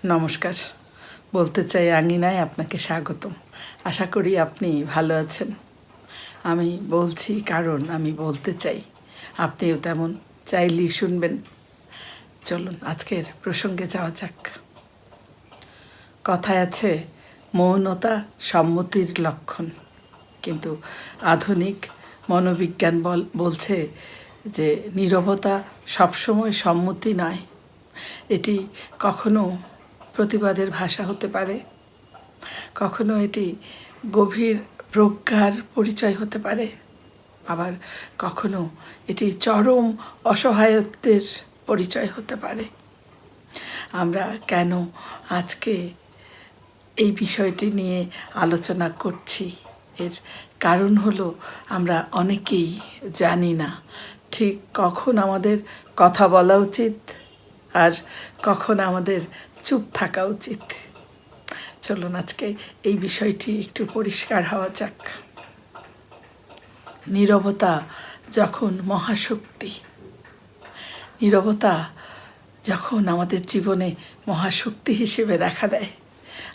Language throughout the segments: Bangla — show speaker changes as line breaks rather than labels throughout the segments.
নমস্কার। বলতে চাই আঙিনায় আপনাকে স্বাগতম। আশা করি আপনি ভালো আছেন। আমি বলছি কারণ আমি বলতে চাই, আপনিও তেমন চাইলেই শুনবেন। চলুন আজকের প্রসঙ্গে যাওয়া যাক। কথায় আছে মৌনতা সম্মতির লক্ষণ, কিন্তু আধুনিক মনোবিজ্ঞান বলছে যে নীরবতা সবসময় সম্মতি নয়। এটি কখনো প্রতিবাদের ভাষা হতে পারে, কখনো এটি গভীর প্রজ্ঞার পরিচয় হতে পারে, আবার কখনো এটি চরম অসহায়ত্বের পরিচয় হতে পারে। আমরা কেন আজকে এই বিষয়টি নিয়ে আলোচনা করছি, এর কারণ হলো আমরা অনেকেই জানি না ঠিক কখন আমাদের কথা বলা উচিত আর কখন আমাদের চুপ থাকা উচিত। চলুন আজকে এই বিষয়টি একটু পরিষ্কার হওয়া যাক। নীরবতা যখন মহাশক্তি, নীরবতা যখন আমাদের জীবনে মহাশক্তি হিসেবে দেখা দেয়।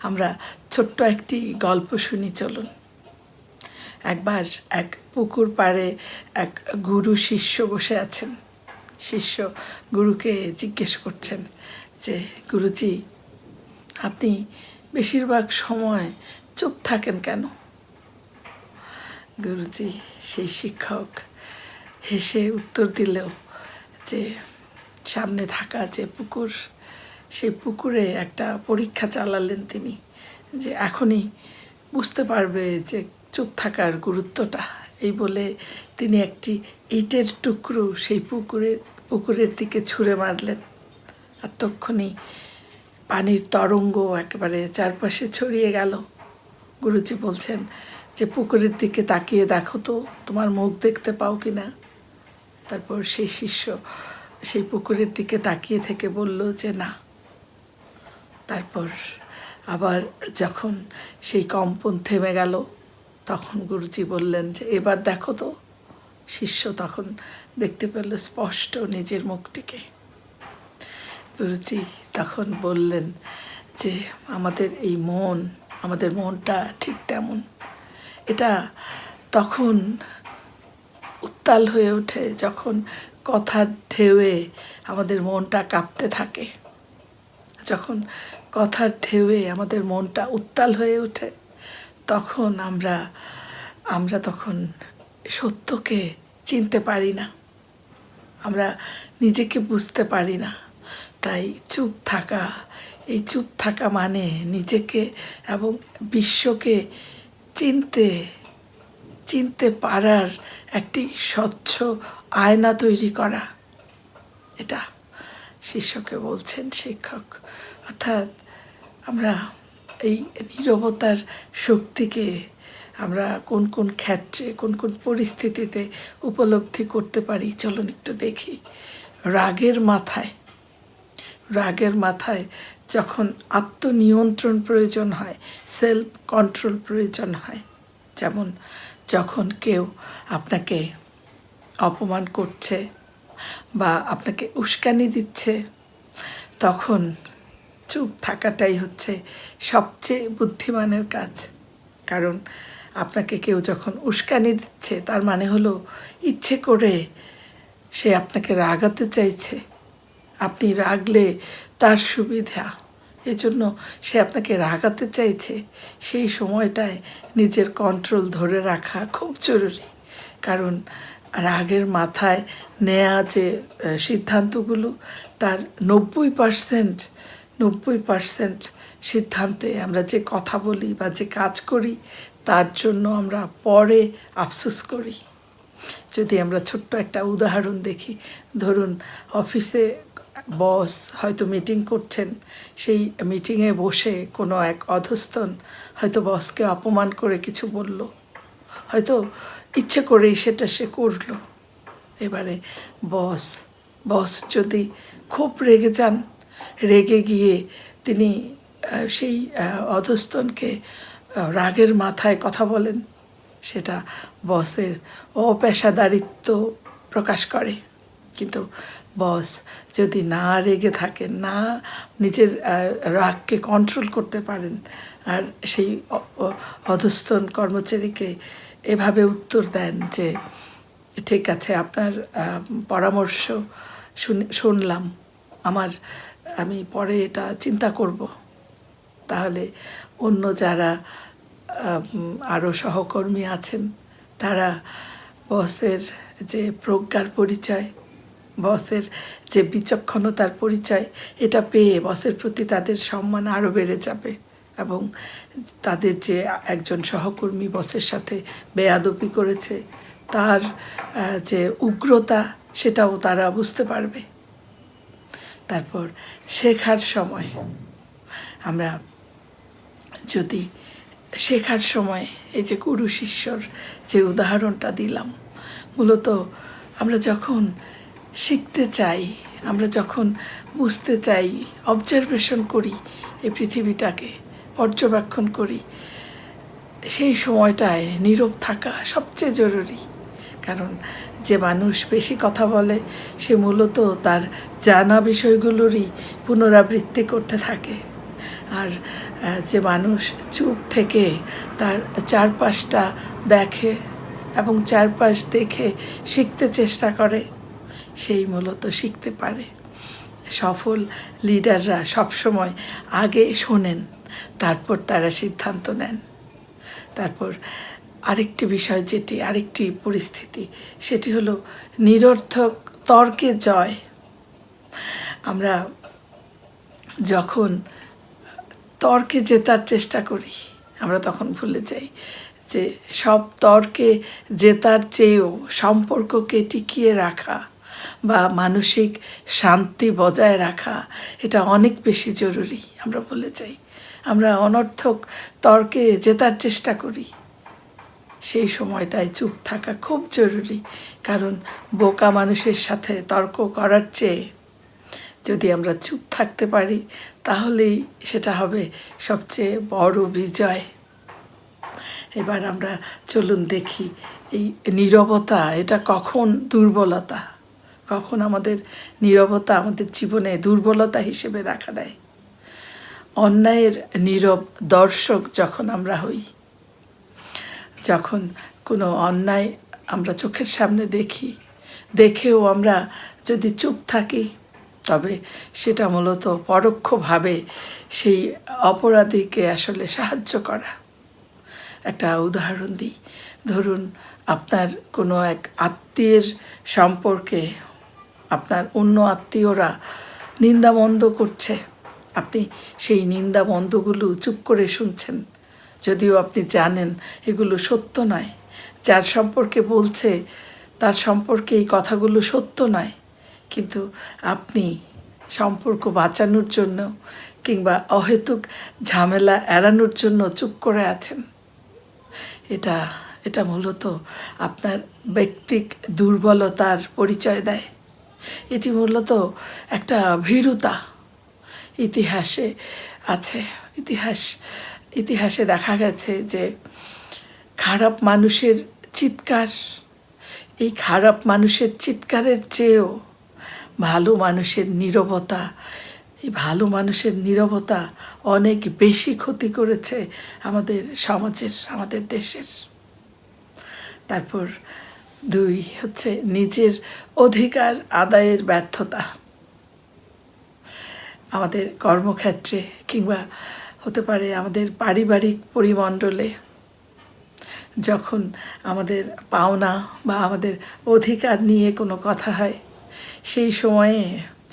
আমরা ছোট্ট একটি গল্প শুনি, চলুন। একবার এক পুকুর পাড়ে এক গুরু শিষ্য বসে আছেন। শিষ্য গুরুকে জিজ্ঞেস করছেন যে, গুরুজি, আপনি বেশিরভাগ সময় চুপ থাকেন কেন? গুরুজি, সেই শিক্ষক হেসে উত্তর দিলেও যে সামনে থাকা যে পুকুর, সেই পুকুরে একটা পরীক্ষা চালালেন তিনি, যে এখনই বুঝতে পারবে যে চুপ থাকার গুরুত্বটা। এই বলে তিনি একটি ইটের টুকরো সেই পুকুরের দিকে ছুঁড়ে মারলেন, আর তক্ষুনি পানির তরঙ্গ একেবারে চারপাশে ছড়িয়ে গেল। গুরুজি বলছেন যে পুকুরের দিকে তাকিয়ে দেখো তো, তোমার মুখ দেখতে পাও কি না? তারপর সেই শিষ্য সেই পুকুরের দিকে তাকিয়ে থেকে বলল যে না। তারপর আবার যখন সেই কম্পন থেমে গেল, তখন গুরুজি বললেন যে এবার দেখো তো। শিষ্য তখন দেখতে পেল স্পষ্ট নিজের মুখটিকে। গুরুজি তখন বললেন যে আমাদের এই মন, আমাদের মনটা ঠিক তেমন। এটা তখন উত্তাল হয়ে ওঠে যখন কথার ঢেউয়ে আমাদের মনটা কাঁপতে থাকে। যখন কথার ঢেউয়ে আমাদের মনটা উত্তাল হয়ে ওঠে, তখন আমরা তখন সত্যকে চিনতে পারি না, আমরা নিজেকে বুঝতে পারি না। তাই চুপ থাকা, এই চুপ থাকা মানে নিজেকে এবং বিশ্বকে চিনতে পারার একটি স্বচ্ছ আয়না তৈরি করা। এটা শিষ্যকে বলছেন শিক্ষক। অর্থাৎ আমরা এই নীরবতার শক্তিকে আমরা কোন কোন ক্ষেত্রে, কোন কোন পরিস্থিতিতে উপলব্ধি করতে পারি, চলুন একটু দেখি। রাগের মাথায় যখন আত্মনিয়ন্ত্রণ প্রয়োজন হয়, সেলফ কন্ট্রোল প্রয়োজন হয়। যেমন যখন কেউ আপনাকে অপমান করছে বা আপনাকে উস্কানি দিচ্ছে, তখন চুপ থাকাটাই হচ্ছে সবচেয়ে বুদ্ধিমানের কাজ। কারণ আপনাকে কেউ যখন উস্কানি দিচ্ছে, তার মানে হলো ইচ্ছে করে সে আপনাকে রাগাতে চাইছে। আপনি রাগলে তার সুবিধা, এজন্য সে আপনাকে রাগাতে চাইছে। সেই সময়টায় নিজের কন্ট্রোল ধরে রাখা খুব জরুরি। কারণ রাগের মাথায় নেওয়া যে সিদ্ধান্তগুলো, তার 90% সিদ্ধান্তে আমরা যে কথা বলি বা যে কাজ করি, তার জন্য আমরা পরে আফসোস করি। যদি আমরা ছোট্ট একটা উদাহরণ দেখি, ধরুন অফিসে বস হয়তো মিটিং করছেন, সেই মিটিংয়ে বসে কোনো এক অধস্তন হয়তো বসকে অপমান করে কিছু বলল, হয়তো ইচ্ছে করেই সেটা সে করলো। এবারে বস যদি খুব রেগে যান, রেগে গিয়ে তিনি সেই অধস্তনকে রাগের মাথায় কথা বলেন, সেটা বসের অপেশাদারিত্ব প্রকাশ করে। কিন্তু বস যদি না রেগে থাকেন, না নিজের রাগকে কন্ট্রোল করতে পারেন, আর সেই অধস্তন কর্মচারীকে এভাবে উত্তর দেন যে ঠিক আছে, আপনার পরামর্শ শুনলাম, আমি পরে এটা চিন্তা করব, তাহলে অন্য যারা আরও সহকর্মী আছেন তারা বসের যে প্রজ্ঞার পরিচয়, বসের যে বিচক্ষণতার পরিচয়, এটা পেয়ে বসের প্রতি তাদের সম্মান আরও বেড়ে যাবে এবং তাদের যে একজন সহকর্মী বসের সাথে বেয়াদবি করেছে তার যে উগ্রতা সেটাও তারা বুঝতে পারবে। তারপর শেখার সময় আমরা যদি শেখার সময় এই যে গুরু শিষ্যর যে উদাহরণটা দিলাম, মূলত আমরা যখন শিখতে চাই, আমরা যখন বুঝতে চাই, অবজারভেশন করি, এই পৃথিবীটাকে পর্যবেক্ষণ করি, সেই সময়টায় নীরব থাকা সবচেয়ে জরুরি। কারণ যে মানুষ বেশি কথা বলে সে মূলত তার জানা বিষয়গুলোরই পুনরাবৃত্তি করতে থাকে, আর যে মানুষ চুপ থেকে তার চারপাশটা দেখে এবং চারপাশ দেখে শিখতে চেষ্টা করে, সেই মূলত শিখতে পারে। সফল লিডাররা সবসময় আগে শোনেন, তারপর তারা সিদ্ধান্ত নেন। তারপর আরেকটি বিষয়, আরেকটি পরিস্থিতি, সেটি হলো নিরর্থক তর্কে জয়। আমরা যখন তর্কে জেতার চেষ্টা করি, আমরা তখন ভুলে যাই যে সব তর্কে জেতার চেয়েও সম্পর্ককে টিকিয়ে রাখা বা মানসিক শান্তি বজায় রাখা এটা অনেক বেশি জরুরি। আমরা ভুলে যাই, আমরা অনর্থক তর্কে জেতার চেষ্টা করি, সেই সময়টায় চুপ থাকা খুব জরুরি। কারণ বোকা মানুষের সাথে তর্ক করার চেয়ে যদি আমরা চুপ থাকতে পারি তাহলেই সেটা হবে সবচেয়ে বড় বিজয়। এবার আমরা চলুন দেখি এই নীরবতা এটা কখন দুর্বলতা, কখন আমাদের নীরবতা আমাদের জীবনে দুর্বলতা হিসেবে দেখা দেয়। অন্যায়ের নীরব দর্শক যখন আমরা হই, যখন কোনো অন্যায় আমরা চোখের সামনে দেখেও আমরা যদি চুপ থাকি, তবে সেটা মূলত পরোক্ষভাবে সেই অপরাধীকে আসলে সাহায্য করা। একটা উদাহরণ দিই, ধরুন আপনার কোনো এক আত্মীয়ের সম্পর্কে আপনার অন্য আত্মীয়রা নিন্দামন্দ করছে, আপনি সেই নিন্দামন্দগুলো চুপ করে শুনছেন, যদিও আপনি জানেন এগুলো সত্য নয়, যার সম্পর্কে বলছে তার সম্পর্কে এই কথাগুলো সত্য নয়, কিন্তু আপনি সম্পর্ক বাঁচানোর জন্য কিংবা অহেতুক ঝামেলা এড়ানোর জন্য চুপ করে আছেন। এটা মূলত আপনার ব্যক্তিক দুর্বলতার পরিচয় দেয়। এটি মূলত একটা ভীরুতা। ইতিহাসে আছে, ইতিহাসে দেখা গেছে যে খারাপ মানুষের চিৎকার, এই খারাপ মানুষের চিৎকারের চেয়েও ভালো মানুষের নীরবতা, এই ভালো মানুষের নীরবতা অনেক বেশি ক্ষতি করেছে আমাদের সমাজের, আমাদের দেশের। তারপর 2 হচ্ছে নিজের অধিকার আদায়ের ব্যর্থতা। আমাদের কর্মক্ষেত্রে কিংবা হতে পারে আমাদের পারিবারিক পরিমণ্ডলে যখন আমাদের পাওনা বা আমাদের অধিকার নিয়ে কোনো কথা হয়, সেই সময়ে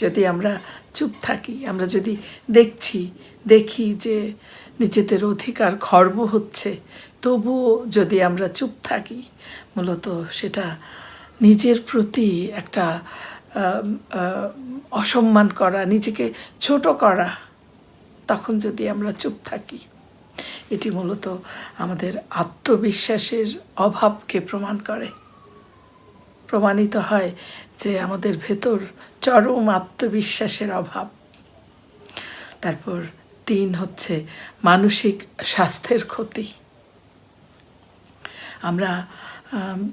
যদি আমরা চুপ থাকি, আমরা যদি দেখি যে নিজেদের অধিকার খর্ব হচ্ছে, তবুও যদি আমরা চুপ থাকি, মূলত সেটা নিজের প্রতি একটা অসম্মান করা, নিজেকে ছোট করা। তখন যদি আমরা চুপ থাকি, এটি মূলত আমাদের আত্মবিশ্বাসের অভাবকে প্রমাণিত হয় যে আমাদের ভেতর চরম আত্মবিশ্বাসের অভাব। তারপর 3 হচ্ছে মানসিক স্বাস্থ্যের ক্ষতি। আমরা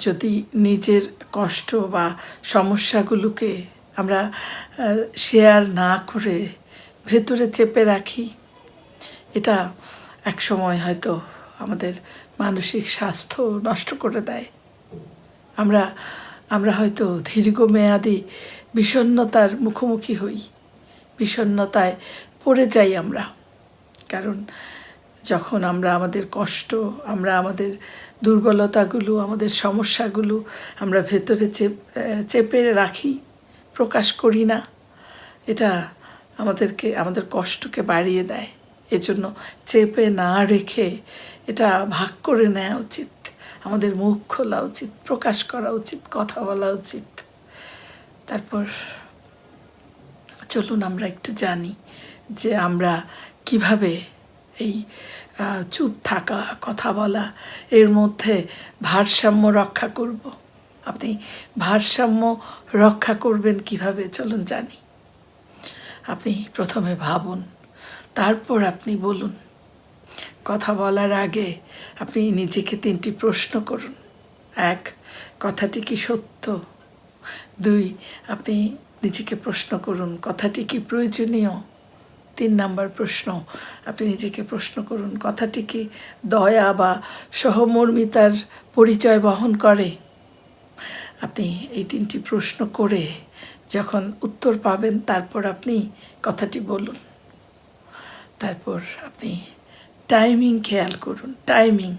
যদি নিজের কষ্ট বা সমস্যাগুলোকে আমরা শেয়ার না করে ভেতরে চেপে রাখি, এটা এক সময় হয়তো আমাদের মানসিক স্বাস্থ্য নষ্ট করে দেয়। আমরা হয়তো দীর্ঘমেয়াদী বিষণ্ণতার মুখোমুখি হই, বিষণ্ণতায় পড়ে যাই আমরা। কারণ যখন আমরা আমাদের কষ্ট, আমরা আমাদের দুর্বলতাগুলো, আমাদের সমস্যাগুলো আমরা ভেতরে চেপে রাখি, প্রকাশ করি না, এটা আমাদের কষ্টকে বাড়িয়ে দেয়। এজন্য চেপে না রেখে এটা ভাগ করে নেওয়া উচিত, আমাদের মুখ খোলা উচিত, প্রকাশ করা উচিত, কথা বলা উচিত। তারপর চলুন আমরা একটু জানি যে আমরা কিভাবে এই চুপ থাকা, কথা বলা, এর মধ্যে ভারসাম্য রক্ষা করব। আপনি ভারসাম্য রক্ষা করবেন কিভাবে, চলুন জানি। আপনি প্রথমে ভাবুন, তারপর আপনি বলুন। কথা বলার আগে আপনি নিজেকে 3টি প্রশ্ন করুন। 1, কথাটি কি সত্য? 2, আপনি নিজেকে প্রশ্ন করুন, কথাটি কি প্রয়োজনীয়? 3 নাম্বার প্রশ্ন, আপনি নিজেকে প্রশ্ন করুন, কথাটি কি দয়া বা সহমর্মিতার পরিচয় বহন করে? আপনি এই 3টি প্রশ্ন করে যখন উত্তর পাবেন, তারপর আপনি কথাটি বলুন। তারপর আপনি টাইমিং খেয়াল করুন। টাইমিং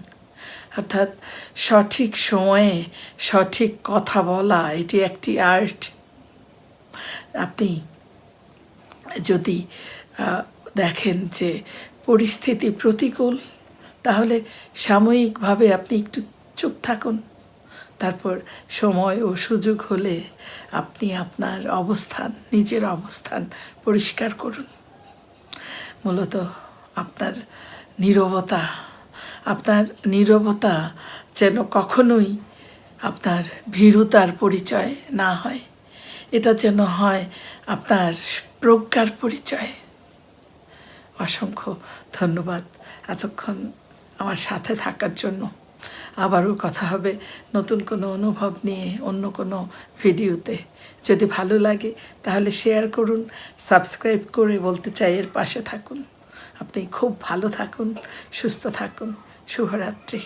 অর্থাৎ সঠিক সময়ে সঠিক কথা বলা, এটি একটি আর্ট। আপনি যদি দেখেন যে পরিস্থিতি প্রতিকূল, তাহলে সাময়িকভাবে আপনি একটু চুপ থাকুন। তারপর সময় ও সুযোগ হলে আপনি আপনার নিজের অবস্থান পরিষ্কার করুন। মূলত আপনার নীরবতা যেন কখনোই আপনার ভীরুতার পরিচয় না হয়, এটা যেন হয় আপনার প্রজ্ঞার পরিচয়। অসংখ্য ধন্যবাদ এতক্ষণ আমার সাথে থাকার জন্য। আবারও কথা হবে নতুন কোনো অনুভব নিয়ে, অন্য কোনো ভিডিওতে। যদি ভালো লাগে তাহলে শেয়ার করুন, সাবস্ক্রাইব করে বলতে চাই এর পাশে থাকুন। আপনি খুব ভালো থাকুন, সুস্থ থাকুন। শুভরাত্রি।